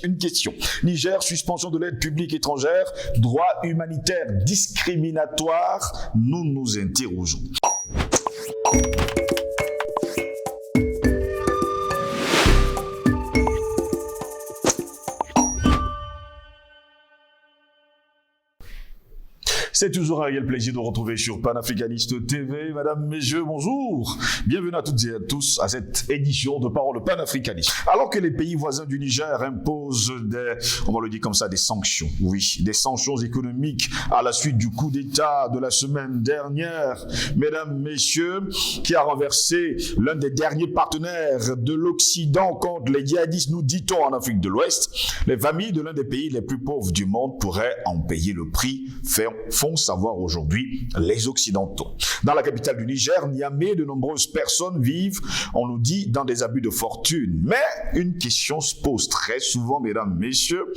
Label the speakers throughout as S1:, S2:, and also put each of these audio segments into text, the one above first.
S1: Une question. Niger, suspension de l'aide publique étrangère, droit humanitaire discriminatoire. Nous nous interrogeons. C'est toujours un réel plaisir de retrouver sur Panafricaniste TV. Mesdames, messieurs, bonjour. Bienvenue à toutes et à tous à cette édition de Parole panafricaniste. Alors que les pays voisins du Niger imposent on va le dire comme ça, des sanctions. Oui, des sanctions économiques à la suite du coup d'État de la semaine dernière. Mesdames, messieurs, qui a renversé l'un des derniers partenaires de l'Occident contre les djihadistes, nous dit-on en Afrique de l'Ouest. Les familles de l'un des pays les plus pauvres du monde pourraient en payer le prix, font savoir aujourd'hui les Occidentaux. Dans la capitale du Niger, Niamey, de nombreuses personnes vivent, on nous dit, dans des abus de fortune. Mais une question se pose très souvent, mesdames, messieurs.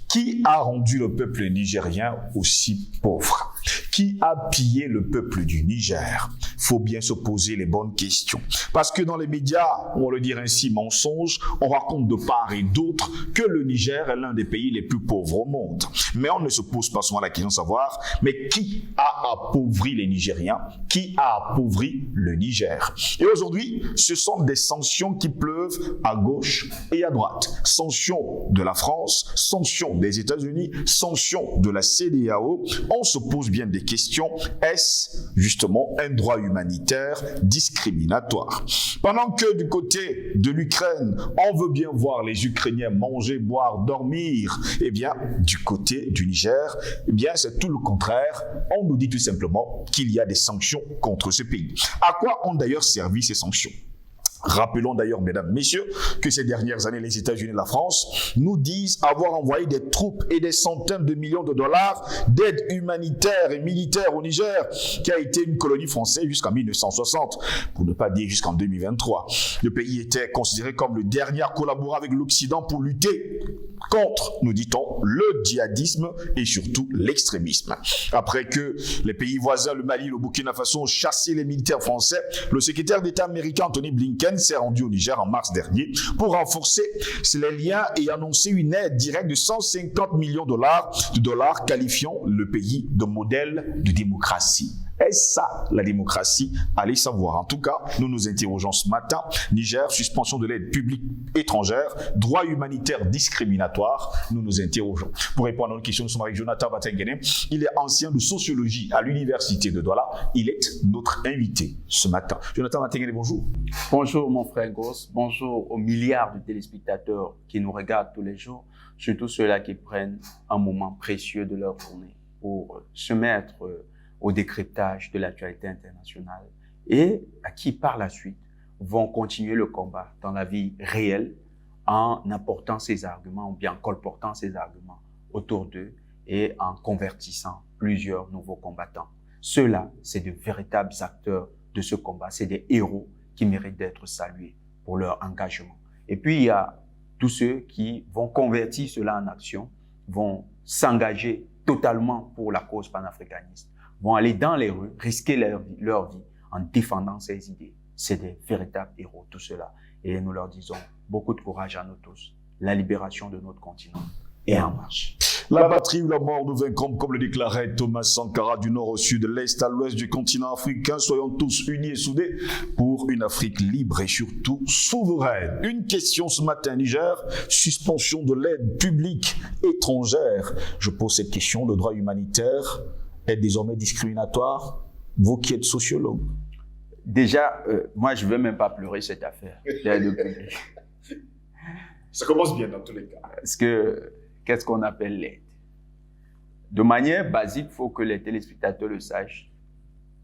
S1: Qui a rendu le peuple nigérien aussi pauvre? Qui a pillé le peuple du Niger? Faut bien se poser les bonnes questions. Parce que dans les médias, on va le dire ainsi, mensonges, on raconte de part et d'autre que le Niger est l'un des pays les plus pauvres au monde. Mais on ne se pose pas souvent la question de savoir, mais qui a appauvri les Nigériens? Qui a appauvri le Niger? Et aujourd'hui, ce sont des sanctions qui pleuvent à gauche et à droite. Sanctions de la France, sanctions des États-Unis, sanctions de la CEDEAO. On se pose bien des questions. Est-ce justement un droit humanitaire discriminatoire? Pendant que du côté de l'Ukraine, on veut bien voir les Ukrainiens manger, boire, dormir, eh bien, du côté du Niger, eh bien, c'est tout le contraire. On nous dit tout simplement qu'il y a des sanctions contre ce pays. À quoi ont d'ailleurs servi ces sanctions? Rappelons d'ailleurs, mesdames, messieurs, que ces dernières années, les États-Unis et la France nous disent avoir envoyé des troupes et des centaines de millions de dollars d'aide humanitaire et militaire au Niger, qui a été une colonie française jusqu'en 1960, pour ne pas dire jusqu'en 2023. Le pays était considéré comme le dernier à collaborer avec l'Occident pour lutter contre, nous dit-on, le djihadisme et surtout l'extrémisme. Après que les pays voisins, le Mali, le Burkina Faso, ont chassé les militaires français, le secrétaire d'État américain Anthony Blinken s'est rendu au Niger en mars dernier pour renforcer les liens et annoncer une aide directe de 150 millions de dollars, qualifiant le pays de modèle de démocratie. Est-ce ça, la démocratie? Allez savoir. En tout cas, nous nous interrogeons ce matin. Niger, suspension de l'aide publique étrangère, droit humanitaire discriminatoire. Nous nous interrogeons. Pour répondre à nos questions, nous sommes avec Jonathan Batengene. Il est ancien de sociologie à l'université de Douala. Il est notre invité ce matin. Jonathan Batengene, bonjour.
S2: Bonjour mon frère Goss. Bonjour aux milliards de téléspectateurs qui nous regardent tous les jours. Surtout ceux-là qui prennent un moment précieux de leur journée pour se mettre au décryptage de l'actualité internationale et à qui, par la suite, vont continuer le combat dans la vie réelle en apportant ces arguments ou bien en colportant ces arguments autour d'eux et en convertissant plusieurs nouveaux combattants. Ceux-là, c'est de véritables acteurs de ce combat. C'est des héros qui méritent d'être salués pour leur engagement. Et puis, il y a tous ceux qui vont convertir cela en action, vont s'engager totalement pour la cause panafricaniste, vont aller dans les rues, risquer leur vie en défendant ces idées. C'est des véritables héros, tout cela. Et nous leur disons beaucoup de courage à nous tous. La libération de notre continent est en marche.
S1: La patrie ou la mort, nous vaincrons, comme le déclarait Thomas Sankara, du nord au sud, de l'est à l'ouest du continent africain. Soyons tous unis et soudés pour une Afrique libre et surtout souveraine. Une question ce matin, Niger, suspension de l'aide publique étrangère. Je pose cette question, le droit humanitaire est désormais discriminatoire? Vous qui êtes sociologue.
S2: Déjà, moi, je ne veux même pas pleurer cette affaire.
S1: Ça commence bien dans tous les cas.
S2: Parce que, qu'est-ce qu'on appelle l'aide? De manière basique, il faut que les téléspectateurs le sachent,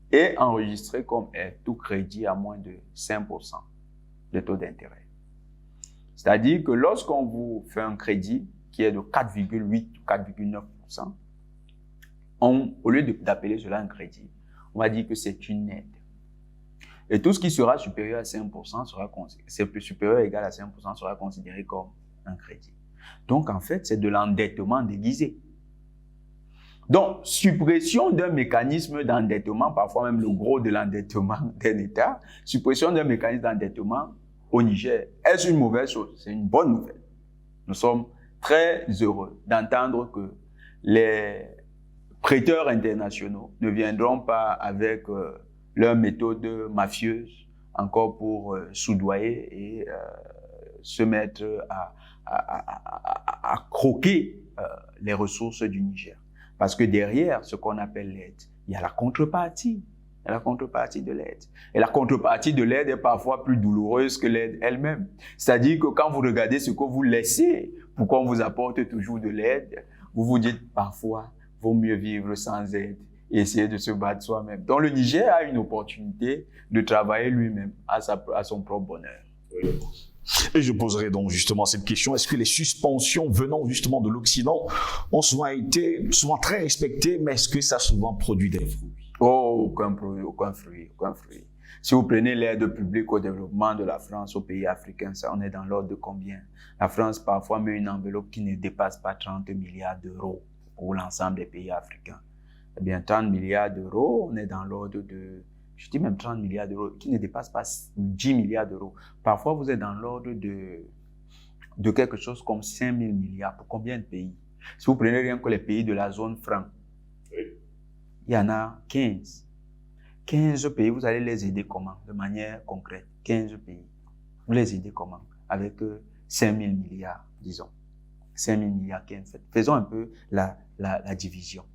S2: est enregistré comme tout crédit à moins de 5% de taux d'intérêt. C'est-à-dire que lorsqu'on vous fait un crédit qui est de 4,8 ou 4,9%, au lieu d'appeler cela un crédit, on va dire que c'est une aide. Et tout ce qui sera supérieur à 5% supérieur ou égal à 5% sera considéré comme un crédit. Donc, en fait, c'est de l'endettement déguisé. Donc, suppression d'un mécanisme d'endettement, parfois même le gros de l'endettement d'un État, suppression d'un mécanisme d'endettement au Niger, est-ce une mauvaise chose? C'est une bonne nouvelle. Nous sommes très heureux d'entendre que les prêteurs internationaux ne viendront pas avec leurs méthodes mafieuses encore pour soudoyer et se mettre à croquer les ressources du Niger. Parce que derrière ce qu'on appelle l'aide, il y a la contrepartie. Il y a la contrepartie de l'aide. Et la contrepartie de l'aide est parfois plus douloureuse que l'aide elle-même. C'est-à-dire que quand vous regardez ce que vous laissez pour qu'on vous apporte toujours de l'aide, vous vous dites parfois, vaut mieux vivre sans aide et essayer de se battre soi-même. Donc le Niger a une opportunité de travailler lui-même à son propre bonheur.
S1: Et je poserai donc justement cette question, est-ce que les suspensions venant justement de l'Occident ont souvent été très respectées, mais est-ce que ça a souvent produit des fruits?
S2: Oh, aucun fruit. Si vous prenez l'aide publique au développement de la France aux pays africains, ça, on est dans l'ordre de combien? La France parfois met une enveloppe qui ne dépasse pas 30 milliards d'euros pour l'ensemble des pays africains. Eh bien, 30 milliards d'euros, on est dans l'ordre de, je dis même 30 milliards d'euros, qui ne dépasse pas 10 milliards d'euros. Parfois, vous êtes dans l'ordre de quelque chose comme 5 000 milliards. Pour combien de pays? Si vous prenez rien que les pays de la zone franc, il y en a 15. 15 pays, vous allez les aider comment? De manière concrète. 15 pays. Vous les aidez comment? Avec 5 000 milliards, disons. 5 000 milliards, 15. Faisons un peu la division.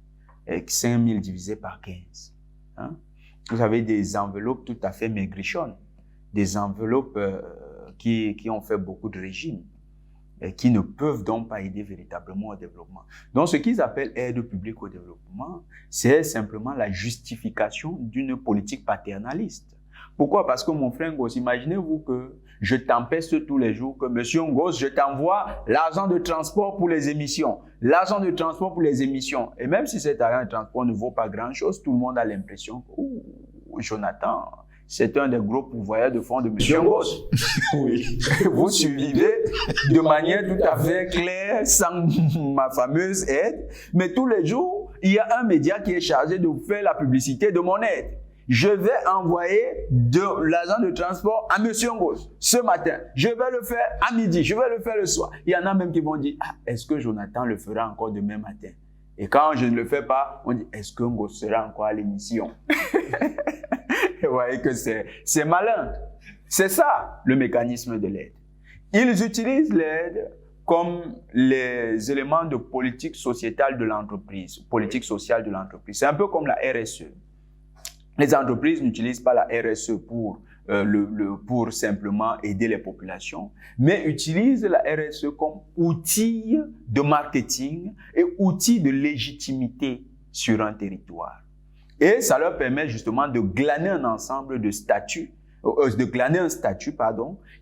S2: 5 000 divisé par 15. Hein? Vous avez des enveloppes tout à fait maigrichonnes. Des enveloppes qui ont fait beaucoup de régimes. Qui ne peuvent donc pas aider véritablement au développement. Donc, ce qu'ils appellent aide publique au développement, c'est simplement la justification d'une politique paternaliste. Pourquoi? Parce que mon frère Ngos, imaginez-vous que je t'empeste tous les jours que monsieur Ngos, je t'envoie l'argent de transport pour les émissions. L'argent de transport pour les émissions. Et même si cet argent de transport ne vaut pas grand-chose, tout le monde a l'impression que, Jonathan, c'est un des gros pourvoyeurs de fonds de monsieur Ngos. Oui. Vous suivez de manière tout à fait claire, sans ma fameuse aide. Mais tous les jours, il y a un média qui est chargé de faire la publicité de mon aide. Je vais envoyer de l'argent de transport à monsieur Ngos ce matin. Je vais le faire à midi. Je vais le faire le soir. Il y en a même qui vont dire, est-ce que Jonathan le fera encore demain matin? Et quand je ne le fais pas, on dit, est-ce que Ngos sera encore à l'émission? Vous voyez que c'est malin. C'est ça, le mécanisme de l'aide. Ils utilisent l'aide comme les éléments de politique sociétale de l'entreprise, politique sociale de l'entreprise. C'est un peu comme la RSE. Les entreprises n'utilisent pas la RSE pour simplement aider les populations, mais utilisent la RSE comme outil de marketing et outil de légitimité sur un territoire. Et ça leur permet justement de glaner un ensemble de statuts,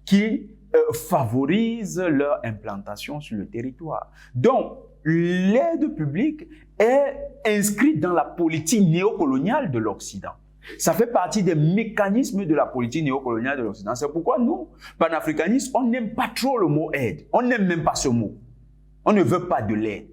S2: qui favorise leur implantation sur le territoire. Donc, l'aide publique est inscrite dans la politique néocoloniale de l'Occident. Ça fait partie des mécanismes de la politique néocoloniale de l'Occident. C'est pourquoi nous, panafricanistes, on n'aime pas trop le mot aide. On n'aime même pas ce mot. On ne veut pas de l'aide.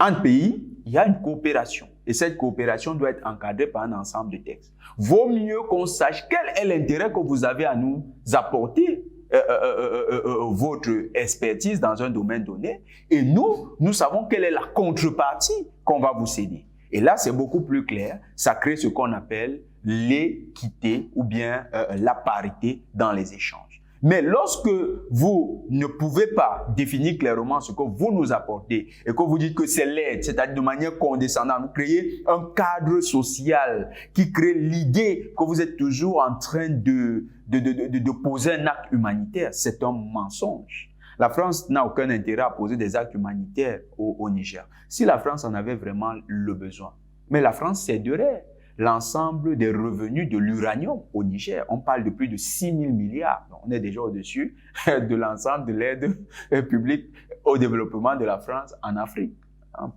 S2: En pays, il y a une coopération. Et cette coopération doit être encadrée par un ensemble de textes. Vaut mieux qu'on sache quel est l'intérêt que vous avez à nous apporter votre expertise dans un domaine donné. Et nous savons quelle est la contrepartie qu'on va vous céder. Et là, c'est beaucoup plus clair. Ça crée ce qu'on appelle l'équité ou bien la parité dans les échanges. Mais lorsque vous ne pouvez pas définir clairement ce que vous nous apportez et que vous dites que c'est l'aide, c'est-à-dire de manière condescendante, vous créez un cadre social qui crée l'idée que vous êtes toujours en train de poser un acte humanitaire. C'est un mensonge. La France n'a aucun intérêt à poser des actes humanitaires au Niger. Si la France en avait vraiment le besoin, mais la France céderait l'ensemble des revenus de l'uranium au Niger. On parle de plus de 6 000 milliards. Donc, on est déjà au-dessus de l'ensemble de l'aide publique au développement de la France en Afrique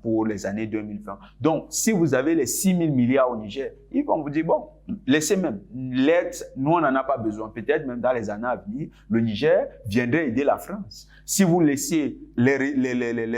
S2: pour les années 2020. Donc, si vous avez les 6 000 milliards au Niger, ils vont vous dire, bon, laissez même l'aide, nous on n'en a pas besoin. Peut-être même dans les années à venir, le Niger viendrait aider la France. Si vous laissez les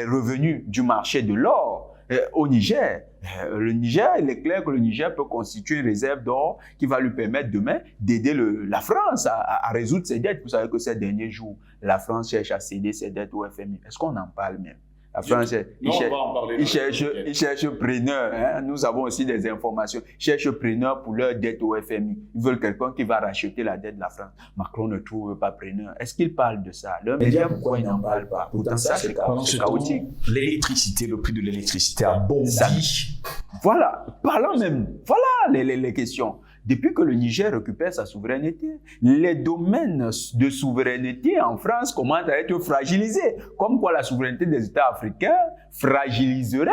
S2: revenus du marché de l'or au Niger, le Niger, il est clair que le Niger peut constituer une réserve d'or qui va lui permettre demain d'aider la France à résoudre ses dettes. Vous savez que ces derniers jours, la France cherche à céder ses dettes au FMI. Est-ce qu'on en parle même? La France, il cherche preneur. Hein? Nous avons aussi des informations. Ils cherchent preneur pour leur dette au FMI. Ils veulent quelqu'un qui va racheter la dette de la France. Macron ne trouve pas preneur. Est-ce qu'il parle de ça? Leurs médias, pourquoi ils n'en parlent pas? Pourtant, ça, c'est chaotique.
S1: L'électricité, le prix de l'électricité a bondi.
S2: Voilà. Parlons même. Voilà les questions. Depuis que le Niger récupère sa souveraineté, les domaines de souveraineté en France commencent à être fragilisés. Comme quoi la souveraineté des États africains fragiliserait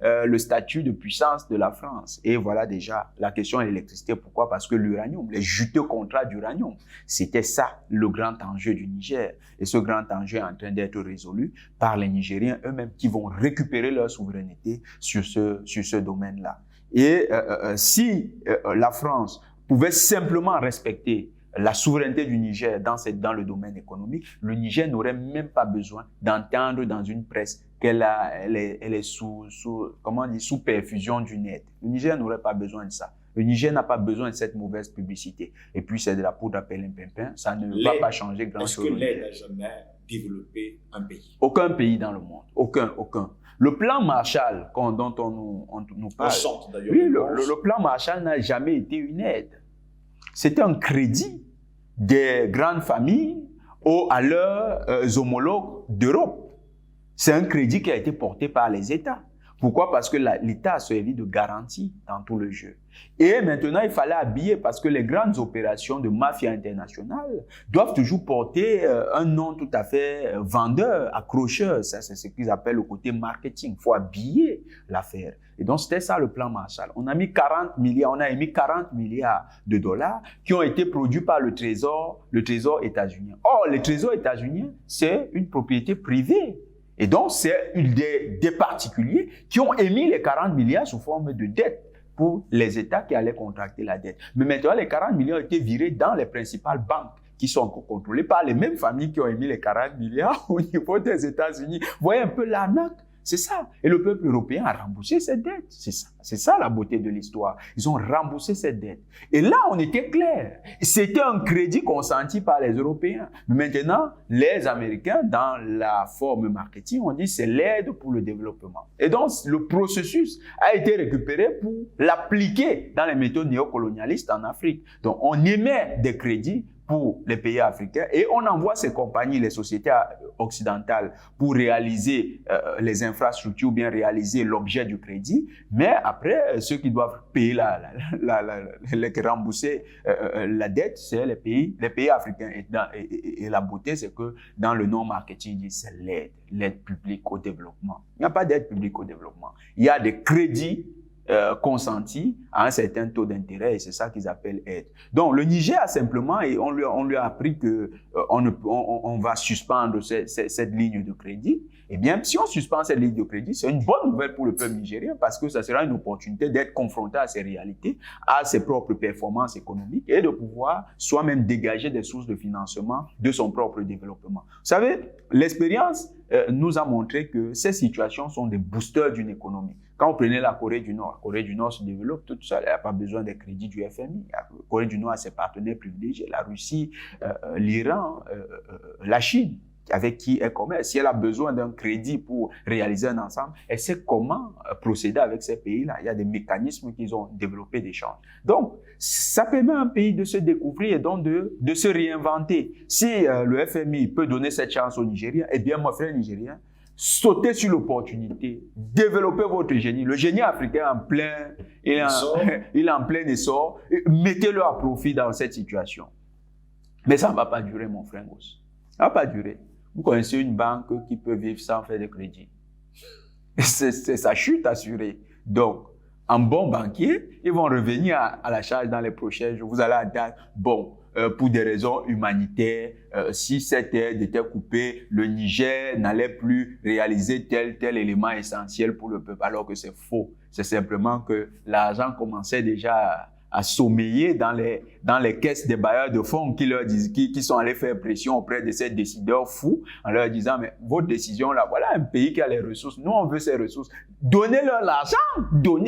S2: le statut de puissance de la France. Et voilà déjà la question de l'électricité. Pourquoi? Parce que l'uranium, les juteux contrats d'uranium, c'était ça le grand enjeu du Niger. Et ce grand enjeu est en train d'être résolu par les Nigériens eux-mêmes qui vont récupérer leur souveraineté sur ce domaine-là. Et si la France pouvait simplement respecter la souveraineté du Niger dans le domaine économique, le Niger n'aurait même pas besoin d'entendre dans une presse qu'elle est sous perfusion d'une aide. Le Niger n'aurait pas besoin de ça. Le Niger n'a pas besoin de cette mauvaise publicité. Et puis c'est de la poudre à perlimpinpin, ça ne va pas changer grand-chose.
S3: Est-ce que l'aide n'a jamais développé un pays?
S2: Aucun pays dans le monde. Aucun. Le plan Marshall dont on nous parle, oui, le plan Marshall n'a jamais été une aide. C'est un crédit des grandes familles à leurs homologues d'Europe. C'est un crédit qui a été porté par les États. Pourquoi? Parce que l'État a servi de garantie dans tout le jeu. Et maintenant, il fallait habiller parce que les grandes opérations de mafia internationale doivent toujours porter un nom tout à fait vendeur, accrocheur. Ça, c'est ce qu'ils appellent le côté marketing. Il faut habiller l'affaire. Et donc, c'était ça le plan Marshall. On a émis 40 milliards de dollars qui ont été produits par le Trésor états-unien. Or, le Trésor états-unien, c'est une propriété privée. Et donc, c'est des particuliers qui ont émis les 40 milliards sous forme de dette pour les États qui allaient contracter la dette. Mais maintenant, les 40 milliards ont été virés dans les principales banques qui sont contrôlées par les mêmes familles qui ont émis les 40 milliards au niveau des États-Unis. Vous voyez un peu l'arnaque? C'est ça. Et le peuple européen a remboursé cette dette. C'est ça. C'est ça la beauté de l'histoire. Ils ont remboursé cette dette. Et là, on était clair. C'était un crédit consenti par les Européens. Mais maintenant, les Américains, dans la forme marketing, on dit c'est l'aide pour le développement. Et donc, le processus a été récupéré pour l'appliquer dans les méthodes néocolonialistes en Afrique. Donc, on émet des crédits pour les pays africains et on envoie ces compagnies, les sociétés occidentales pour réaliser les infrastructures ou bien réaliser l'objet du crédit. Mais après, ceux qui doivent payer rembourser la dette, c'est les pays africains. Et la beauté, c'est que dans le nom marketing, c'est l'aide publique au développement. Il n'y a pas d'aide publique au développement. Il y a des crédits consenti à un certain taux d'intérêt et c'est ça qu'ils appellent aide. Donc le Niger a simplement, et on lui a appris que on va suspendre cette ligne de crédit. Eh bien, si on suspend cette ligne de crédit, c'est une bonne nouvelle pour le peuple nigérien parce que ça sera une opportunité d'être confronté à ses réalités, à ses propres performances économiques et de pouvoir soi-même dégager des sources de financement de son propre développement. Vous savez, l'expérience nous a montré que ces situations sont des boosters d'une économie. Quand vous prenez la Corée du Nord se développe toute seule, elle n'a pas besoin des crédits du FMI. La Corée du Nord a ses partenaires privilégiés, la Russie, l'Iran, la Chine, avec qui elle commerce. Si elle a besoin d'un crédit pour réaliser un ensemble, elle sait comment procéder avec ces pays-là. Il y a des mécanismes qu'ils ont développés d'échange. Donc, ça permet à un pays de se découvrir et donc de se réinventer. Si le FMI peut donner cette chance aux Nigériens, eh bien, mon frère nigérien, sautez sur l'opportunité, développez votre génie. Le génie africain est en plein essor. Mettez-le à profit dans cette situation. Mais ça ne va pas durer, mon frère Goss. Ça ne va pas durer. Vous connaissez une banque qui peut vivre sans faire de crédit. C'est sa chute assurée. Donc, en bon banquier, ils vont revenir à la charge dans les prochains jours. Vous allez attendre, pour des raisons humanitaires, si cette aide était coupée, le Niger n'allait plus réaliser tel élément essentiel pour le peuple, alors que c'est faux. C'est simplement que l'argent commençait déjà à sommeiller dans les caisses des bailleurs de fonds qui leur disent, qui sont allés faire pression auprès de ces décideurs fous en leur disant, mais votre décision là, voilà un pays qui a les ressources, nous on veut ces ressources, donnez-leur l'argent,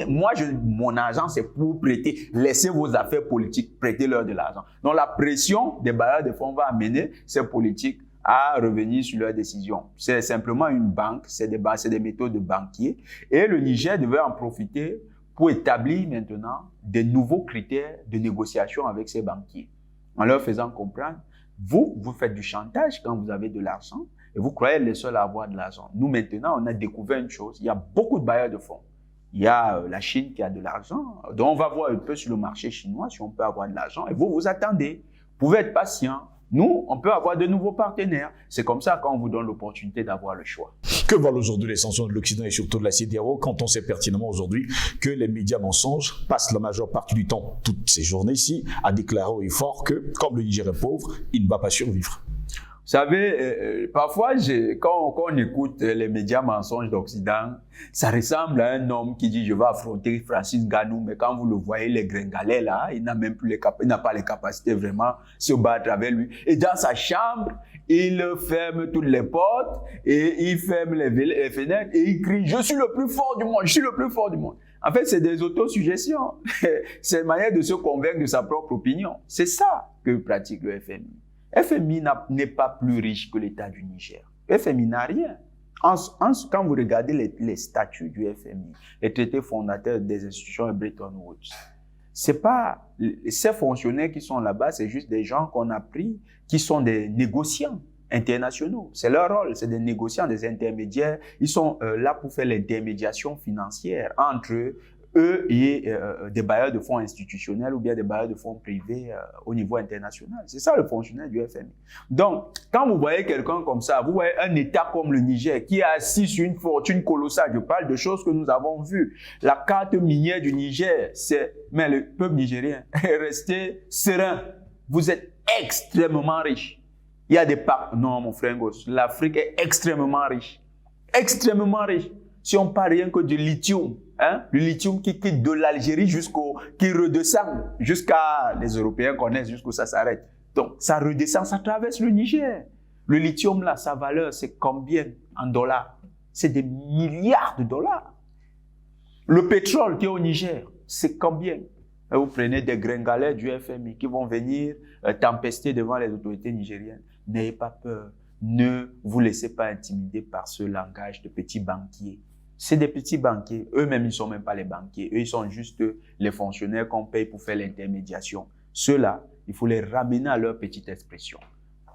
S2: mon argent c'est pour prêter, laissez vos affaires politiques, prêtez-leur de l'argent. Donc la pression des bailleurs de fonds va amener ces politiques à revenir sur leurs décisions. C'est simplement une banque, c'est des méthodes de banquiers et le Niger devait en profiter pour établir maintenant des nouveaux critères de négociation avec ces banquiers, en leur faisant comprendre, vous faites du chantage quand vous avez de l'argent et vous croyez les seuls à avoir de l'argent. Nous, maintenant, on a découvert une chose, il y a beaucoup de bailleurs de fonds. Il y a la Chine qui a de l'argent, donc on va voir un peu sur le marché chinois si on peut avoir de l'argent et vous attendez. Vous pouvez être patient. Nous, on peut avoir de nouveaux partenaires. C'est comme ça qu'on vous donne l'opportunité d'avoir le choix.
S1: Que valent aujourd'hui les sanctions de l'Occident et surtout de la CEDEAO quand on sait pertinemment aujourd'hui que les médias mensonges passent la majeure partie du temps, toutes ces journées-ci, à déclarer haut et fort que, comme le Niger est pauvre, il ne va pas survivre.
S2: Vous savez, parfois, quand on écoute les médias mensonges d'Occident, ça ressemble à un homme qui dit « je vais affronter Francis Ngannou », mais quand vous le voyez, les gringalets là, il n'a pas les capacités vraiment de se battre avec lui. Et dans sa chambre, il ferme toutes les portes et il ferme les fenêtres et il crie « je suis le plus fort du monde, je suis le plus fort du monde ». En fait, c'est des autosuggestions. C'est une manière de se convaincre de sa propre opinion. C'est ça que pratique le FMI. FMI n'est pas plus riche que l'État du Niger. FMI n'a rien. Quand vous regardez les statuts du FMI, les traités fondateurs des institutions de Bretton Woods, c'est pas ces fonctionnaires qui sont là-bas, c'est juste des gens qu'on a pris, qui sont des négociants internationaux. C'est leur rôle, c'est des négociants, des intermédiaires. Ils sont là pour faire l'intermédiation financière entre eux et des bailleurs de fonds institutionnels ou bien des bailleurs de fonds privés au niveau international. C'est ça le fonctionnaire du FMI. Donc, quand vous voyez quelqu'un comme ça, vous voyez un État comme le Niger qui est assis sur une fortune colossale, je parle de choses que nous avons vues. La carte minière du Niger, mais le peuple nigérien est resté serein. Vous êtes extrêmement riche. Il y a des parcs. Non, mon frère Ngos, l'Afrique est extrêmement riche. Extrêmement riche. Si on parle rien que du lithium, le lithium qui quitte de l'Algérie qui redescend jusqu'à, les Européens connaissent jusqu'où ça s'arrête. Donc, ça redescend, ça traverse le Niger. Le lithium là, sa valeur, c'est combien en dollars? C'est des milliards de dollars. Le pétrole qui est au Niger, c'est combien? Vous prenez des gringalets du FMI qui vont venir tempester devant les autorités nigériennes. N'ayez pas peur. Ne vous laissez pas intimider par ce langage de petits banquiers. C'est des petits banquiers. Eux-mêmes, ils ne sont même pas les banquiers. Eux, ils sont juste les fonctionnaires qu'on paye pour faire l'intermédiation. Ceux-là, il faut les ramener à leur petite expression,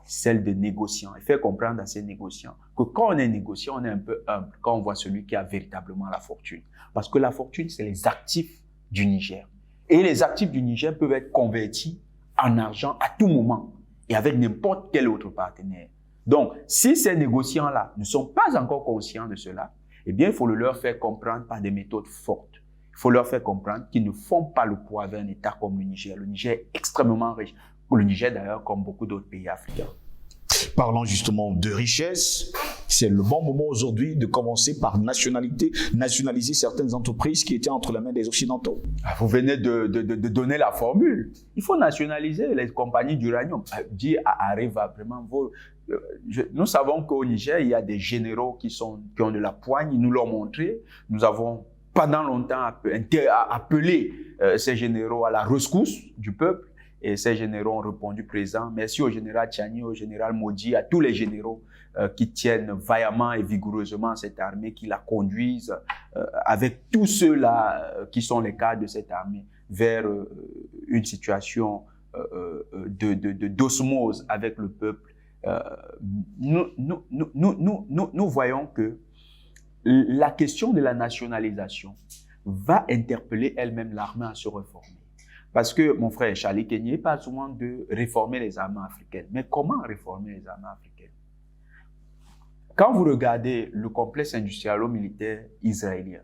S2: celle de négociants. Et faire comprendre à ces négociants que quand on est négociant, on est un peu humble quand on voit celui qui a véritablement la fortune. Parce que la fortune, c'est les actifs du Niger. Et les actifs du Niger peuvent être convertis en argent à tout moment et avec n'importe quel autre partenaire. Donc, si ces négociants-là ne sont pas encore conscients de cela, eh bien, il faut le leur faire comprendre par des méthodes fortes. Il faut leur faire comprendre qu'ils ne font pas le poids d'un État comme le Niger. Le Niger est extrêmement riche. Le Niger, d'ailleurs, comme beaucoup d'autres pays africains.
S1: Parlant justement de richesse, c'est le bon moment aujourd'hui de commencer par nationaliser certaines entreprises qui étaient entre les mains des Occidentaux.
S2: Vous venez de donner la formule. Il faut nationaliser les compagnies d'uranium. Dire arrive à vraiment nous savons qu'au Niger, il y a des généraux qui ont de la poigne. Ils nous l'ont montré. Nous avons pendant longtemps appelé ces généraux à la rescousse du peuple. Et ces généraux ont répondu présent. Merci au général Tchani, au général Modi, à tous les généraux qui tiennent vaillamment et vigoureusement cette armée, qui la conduisent avec tous ceux-là qui sont les cadres de cette armée vers une situation d'osmose avec le peuple. Nous voyons que la question de la nationalisation va interpeller elle-même l'armée à se réformer. Parce que mon frère Charlie Kenyé parle souvent de réformer les armées africaines. Mais comment réformer les armées africaines? Quand vous regardez le complexe industrialo-militaire israélien,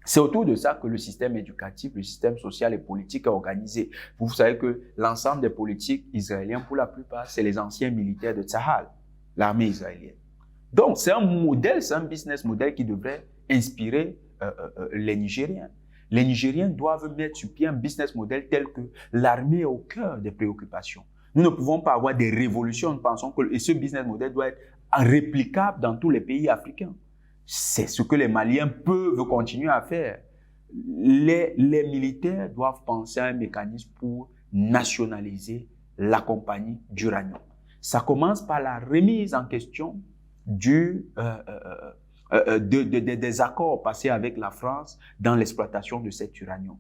S2: c'est autour de ça que le système éducatif, le système social et politique est organisé. Vous savez que l'ensemble des politiques israéliens, pour la plupart, c'est les anciens militaires de Tzahal, l'armée israélienne. Donc, c'est un modèle, c'est un business model qui devrait inspirer les Nigériens. Les Nigériens doivent mettre sur pied un business model tel que l'armée est au cœur des préoccupations. Nous ne pouvons pas avoir des révolutions. Nous pensons que ce business model doit être réplicable dans tous les pays africains. C'est ce que les Maliens peuvent continuer à faire. Les militaires doivent penser à un mécanisme pour nationaliser la compagnie d'uranium. Ça commence par la remise en question des accords passés avec la France dans l'exploitation de cet uranium.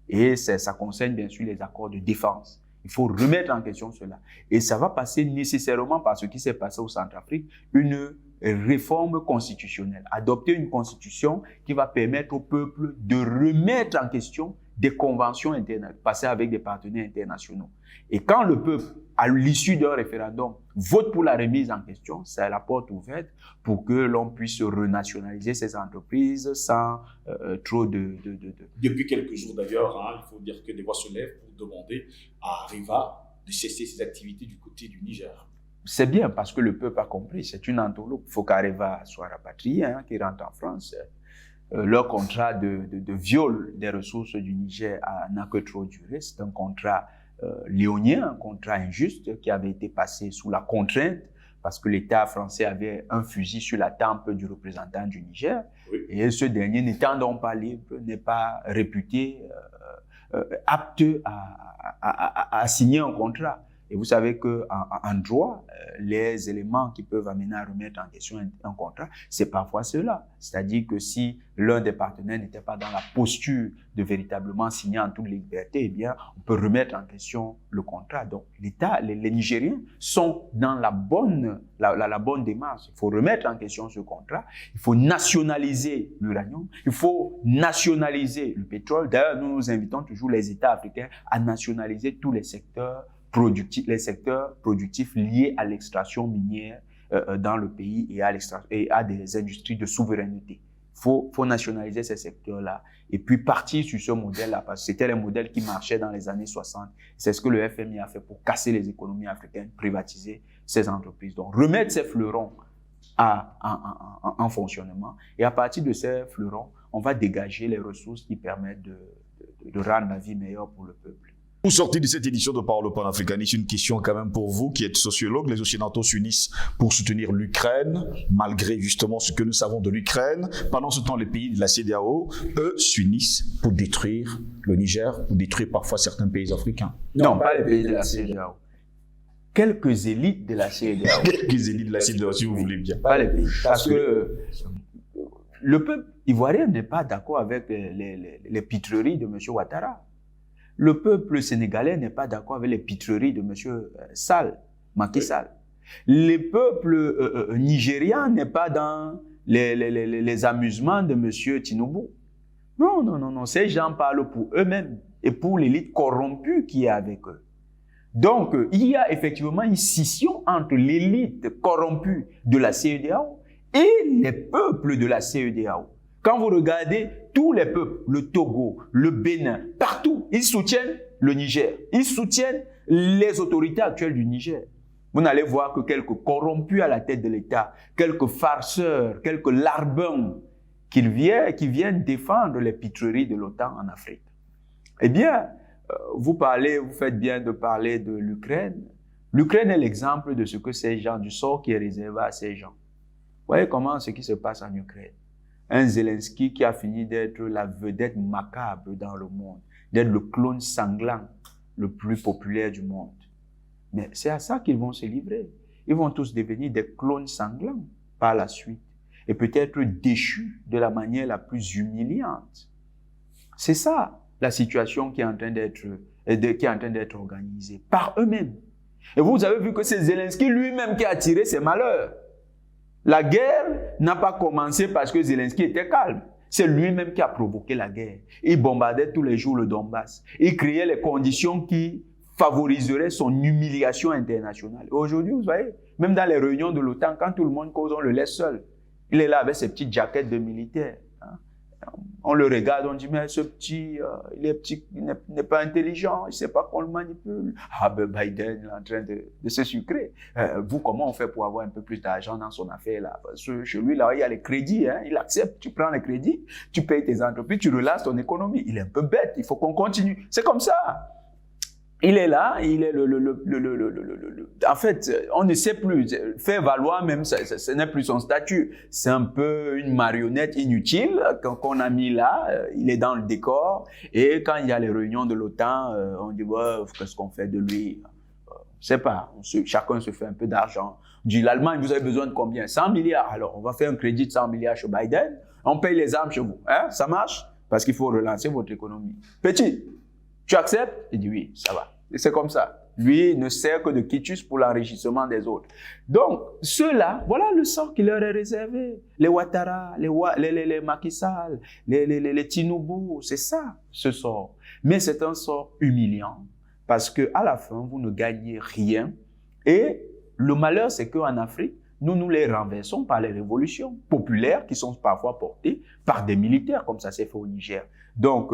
S2: Et ça concerne bien sûr les accords de défense. Il faut remettre en question cela. Et ça va passer nécessairement par ce qui s'est passé au Centrafrique, une réforme constitutionnelle. Adopter une constitution qui va permettre au peuple de remettre en question des conventions internationales, passer avec des partenaires internationaux. Et quand le peuple, à l'issue d'un référendum, vote pour la remise en question, c'est la porte ouverte pour que l'on puisse renationaliser ces entreprises sans trop de...
S3: Depuis quelques jours d'ailleurs, il faut dire que des voix se lèvent pour demander à Areva de cesser ses activités du côté du Niger.
S2: C'est bien parce que le peuple a compris, c'est une entourloupe. Il faut qu'Areva soit rapatrié, qu'il rentre en France. Leur contrat de viol des ressources du Niger n'a que trop duré. C'est un contrat léonien, un contrat injuste qui avait été passé sous la contrainte parce que l'État français avait un fusil sur la tempe du représentant du Niger. Oui. Et ce dernier, n'étant donc pas libre, n'est pas réputé apte à signer un contrat. Et vous savez qu'en droit, les éléments qui peuvent amener à remettre en question un contrat, c'est parfois cela. C'est-à-dire que si l'un des partenaires n'était pas dans la posture de véritablement signer en toute liberté, eh bien, on peut remettre en question le contrat. Donc, l'État, les Nigériens sont dans la bonne démarche. Il faut remettre en question ce contrat. Il faut nationaliser l'uranium. Il faut nationaliser le pétrole. D'ailleurs, nous invitons toujours les États africains à nationaliser tous les secteurs productifs liés à l'extraction minière dans le pays et à des industries de souveraineté. Faut nationaliser ces secteurs-là et puis partir sur ce modèle-là parce que c'était les modèles qui marchaient dans les années 60. C'est ce que le FMI a fait pour casser les économies africaines, privatiser ces entreprises. Donc, remettre ces fleurons en fonctionnement et à partir de ces fleurons, on va dégager les ressources qui permettent de rendre la vie meilleure pour le peuple.
S1: Pour sortir de cette édition de Parole panafricaniste, une question quand même pour vous qui êtes sociologue. Les Occidentaux s'unissent pour soutenir l'Ukraine, malgré justement ce que nous savons de l'Ukraine. Pendant ce temps, les pays de la CEDEAO, eux, s'unissent pour détruire le Niger, pour détruire parfois certains pays africains.
S2: Non, pas les pays de la CEDEAO. Quelques élites de la CEDEAO.
S1: Quelques élites de la CEDEAO, si vous voulez bien.
S2: Pas les pays. Parce que le peuple ivoirien n'est pas d'accord avec les pitreries de M. Ouattara. Le peuple sénégalais n'est pas d'accord avec les pitreries de M. Macky Sall. Le peuple nigérian n'est pas dans les amusements de M. Tinubu. Non. Ces gens parlent pour eux-mêmes et pour l'élite corrompue qui est avec eux. Donc, il y a effectivement une scission entre l'élite corrompue de la CEDEAO et les peuples de la CEDEAO. Quand vous regardez tous les peuples, le Togo, le Bénin, partout, ils soutiennent le Niger. Ils soutiennent les autorités actuelles du Niger. Vous n'allez voir que quelques corrompus à la tête de l'État, quelques farceurs, quelques larbins qui viennent défendre les pitreries de l'OTAN en Afrique. Eh bien, vous faites bien de parler de l'Ukraine. L'Ukraine est l'exemple de ce que ces gens, du sort qui est réservé à ces gens. Vous voyez comment ce qui se passe en Ukraine. Un Zelensky qui a fini d'être la vedette macabre dans le monde, d'être le clone sanglant le plus populaire du monde. Mais c'est à ça qu'ils vont se livrer. Ils vont tous devenir des clones sanglants par la suite et peut-être déchus de la manière la plus humiliante. C'est ça la situation qui est en train d'être organisée par eux-mêmes. Et vous avez vu que c'est Zelensky lui-même qui a tiré ses malheurs. La guerre n'a pas commencé parce que Zelensky était calme. C'est lui-même qui a provoqué la guerre. Il bombardait tous les jours le Donbass. Il créait les conditions qui favoriseraient son humiliation internationale. Aujourd'hui, vous voyez, même dans les réunions de l'OTAN, quand tout le monde cause, on le laisse seul. Il est là avec ses petites jaquettes de militaire. On le regarde, on dit, mais ce petit, il est petit, il n'est pas intelligent, il ne sait pas qu'on le manipule. Ah ben Biden il est en train de se sucrer. Vous, comment on fait pour avoir un peu plus d'argent dans son affaire là? Parce que chez lui, là, il y a les crédits, hein, il accepte, tu prends les crédits, tu payes tes entreprises, tu relances ton économie. Il est un peu bête, il faut qu'on continue. C'est comme ça. Il est là, il est en fait, on ne sait plus. Faire valoir même, ce n'est plus son statut. C'est un peu une marionnette inutile qu'on a mis là. Il est dans le décor. Et quand il y a les réunions de l'OTAN, on dit, ouais, qu'est-ce qu'on fait de lui? Je sais pas. Chacun se fait un peu d'argent. On dit, l'Allemagne, vous avez besoin de combien? 100 milliards. Alors, on va faire un crédit de 100 milliards chez Biden. On paye les armes chez vous. Hein? Ça marche? Parce qu'il faut relancer votre économie. Petit, tu acceptes? Il dit oui, ça va. Et c'est comme ça. Lui ne sert que de quitus pour l'enrichissement des autres. Donc, ceux-là, voilà le sort qui leur est réservé. Les Ouattara, les Macky Sall, les Tinubu, c'est ça, ce sort. Mais c'est un sort humiliant parce que à la fin, vous ne gagnez rien. Et le malheur, c'est qu'en Afrique, nous les renversons par les révolutions populaires qui sont parfois portées par des militaires, comme ça s'est fait au Niger. Donc,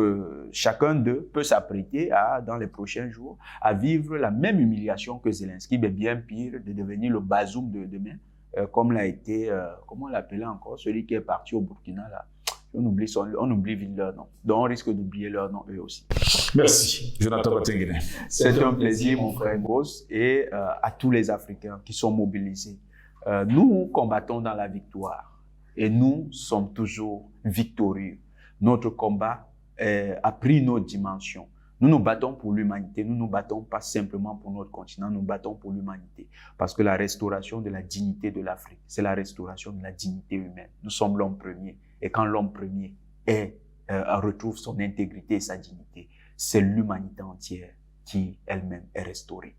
S2: chacun d'eux peut s'apprêter dans les prochains jours, à vivre la même humiliation que Zelensky, mais bien pire, de devenir le Bazoum de demain, comme l'a été, comment on l'appelait encore, celui qui est parti au Burkina, là. On oublie vite leur nom. Donc, on risque d'oublier leur nom eux aussi.
S1: Merci, Jonathan Batenguene.
S2: C'est un plaisir, mon frère Gross, et à tous les Africains qui sont mobilisés. Nous combattons dans la victoire et nous sommes toujours victorieux. Notre combat a pris notre dimension. Nous nous battons pour l'humanité. Nous ne nous battons pas simplement pour notre continent, nous nous battons pour l'humanité. Parce que la restauration de la dignité de l'Afrique, c'est la restauration de la dignité humaine. Nous sommes l'homme premier. Et quand l'homme premier retrouve son intégrité et sa dignité, c'est l'humanité entière qui elle-même est restaurée.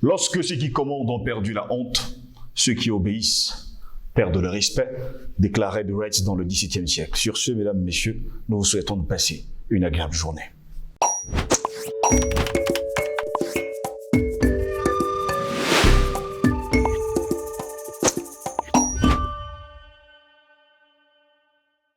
S1: Lorsque ceux qui commandent ont perdu la honte, ceux qui obéissent perdent le respect, déclarait de Retz dans le XVIIe siècle. Sur ce, mesdames, messieurs, nous vous souhaitons de passer une agréable journée.